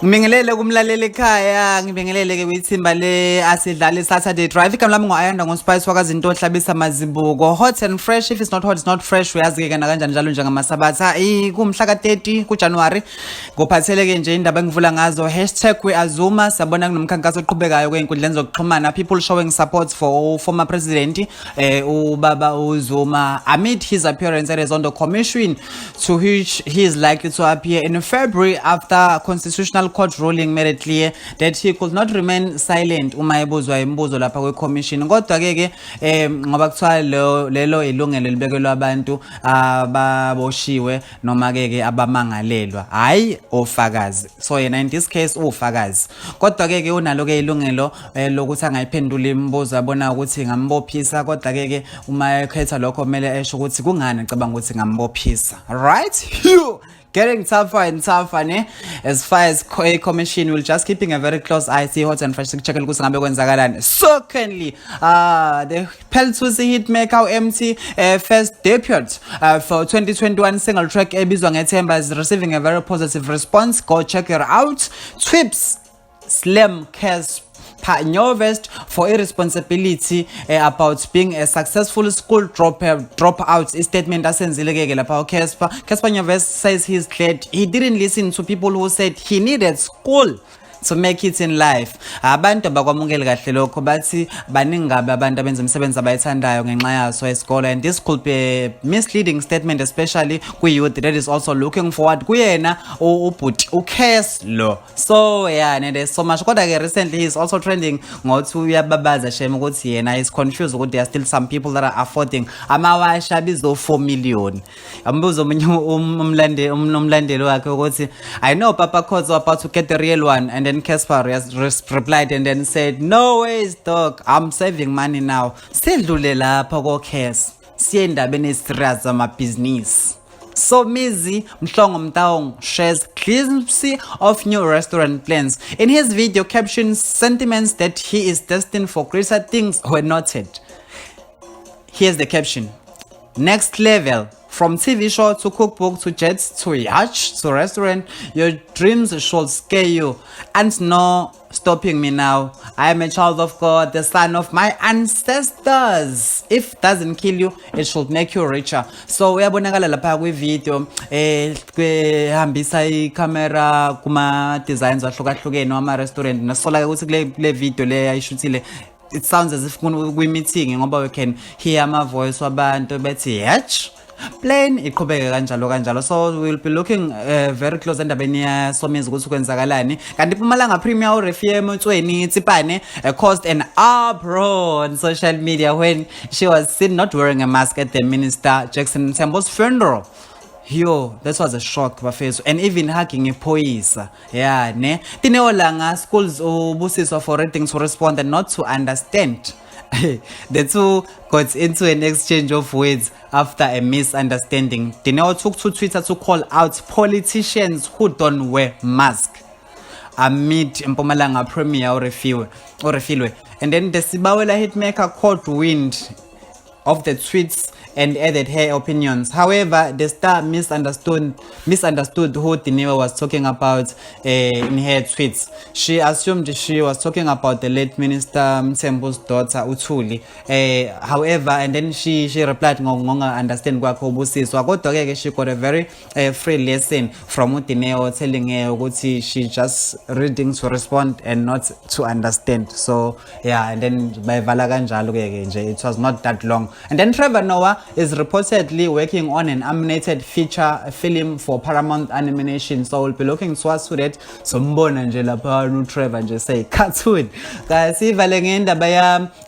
Ngibingelele kumlaleli ekhaya, ngibingelele ke kwithimba le asidlala Saturday Drive. Igama lami ngoayanda ngoSpice wakazinto ohlabisa mazibuko. Hot and fresh, if it's not hot it's not fresh. Uyazi ke na kanjani njalo njengamasabatha. Kumhla ka30 kuJanuary. Ngophathele ke nje indaba engivula ngazo #weazuma. Sabona kunomkhankaso oqhubekayo kwenkundleni zokuxhumana, people showing support for former president ubaba uZuma amid his appearance at the Zondo Commission, to which he is likely to appear in February after constitutional court ruling made it clear that he could not remain silent uma ebuzwa imibuzo lapha kwe-commission. Kodwa ke ngoba kuthiwa lelo ilungelo libekelwa abantu ababoshiwe noma ke abamangalelwa, hayi ofakazi. So yena in this case ufakazi, kodwa ke unalo ke ilungelo lokuthi angayiphendula imibuzo abona ukuthi ngambophisa. Kodwa ke uma ekhetha lokho kumele esho ukuthi kungani ecabanga ukuthi ngambophisa, right? Getting tougher and tougher, ne? As far as commission, we'll just keeping a very close eye, see hot and fresh check ukuthi ngabe kwenzakalani. Secondly, the Pelthusi hitmaker MT first debut for 2021 single track ebizwa ngeThemba is receiving a very positive response. Go check her out. Twips Slim Kes Nyovest for irresponsibility about being a successful school dropout. A statement asenzile ke lapha Casper Nyovest says he's glad he didn't listen to people who said he needed school to make it in life. Abantu abakwamukeli kahle lokho, bathi baningabe abantu abenza umsebenzi abayithandayo ngenxa yaso esikole, and this could be a misleading statement, especially kwi-youth that is also looking forward kuyena ubhuti uCase lo. So yeah, and there's so much. Kodwa ke recently he's also trending ngothi uyababaza shame ukuthi yena is confused ukuthi there are still some people that are affording amawasha bizo 4 million. Ambuzo umlandeli wakhe ukuthi I know Papa Khoza about to get the real one, and then Casper replied and then said, no ways dog, I'm saving money now. Sendlule lapha ko Cas siyendabeni serious business. So Mizi Mhlongo Mtaung shares glimpse of new restaurant plans. In his video caption, sentiments that he is destined for greater things were noted. Here's the caption: next level. From TV show to cookbook to jets to yacht to restaurant, your dreams should scare you. And no stopping me now. I am a child of God, the son of my ancestors. If it doesn't kill you, it should make you richer. So uyabonakala lapha kwi video hambisa camera kuma designs ahlukahlukene wama restaurant. Nasola ukuthi kule video le ayishuthile, it sounds as if kwi meeting ngoba we can hear my voice wabantu bethi yacht plan iqhubeke kanjalo. So we'll be looking very close endabeni yasomizi ukuthi kwenzakalani. Kanti Mpumalanga Premier uRefie Motsweni Tsipane caused an uproar on social media when she was seen not wearing a mask at the Minister Jackson Mthembu's funeral. Yo, that was a shock bafethu, and even hugging iphoyisa. Yeah, ne tineolanga schools ubusiswa for ratings to respond and not to understand. The two got into an exchange of words after a misunderstanding. Dineo took to Twitter to call out politicians who don't wear masks amid Mpumalanga Premier uRefilwe. And then the Sibawela hitmaker caught wind of the tweets and added her opinions. However, the star misunderstood who Dineo was talking about in her tweets. She assumed she was talking about the late Minister Mthembu's daughter Uthuli. However, and then she replied ngonga understand kwakho ubusiswa. Kodwa ke she got a very free lesson from Dineo telling her ukuthi she just reading to respond and not to understand. So yeah, and then bayivala kanjalo ke nje, it was not that long. And then Trevor Noah is reportedly working on an animated feature film for Paramount Animation, so we'll be looking towards to that. Sombona nje lapha Trevor nje say cartoon. Kasivale ngendaba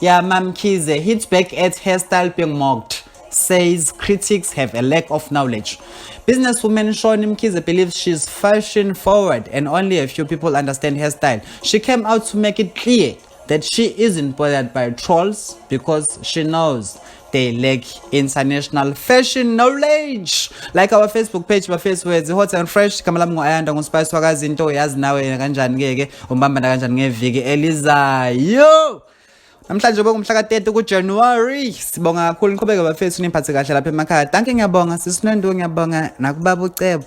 ya Mamkhize hits back at hairstyle being mocked, says critics have a lack of knowledge. Businesswoman Shoni Mkhize believes she's fashion forward and only a few people understand her style. She came out to make it clear that she isn't bothered by trolls because she knows they lack international fashion knowledge. Like our Facebook page, bafethu hot and fresh. Igama lami ngoayanda ngoSpice wakazinto, yazi nawe kanjani ke umbamba kanjani ngeviki elizayo. Namhlanje bomhla ka30 kuJanuary. Sibonga kakhulu niqhubeke bafethu niphathe kahle lapha emakhaya. Danke, ngiyabonga sisinendo, ngiyabonga nakubaba uCebo.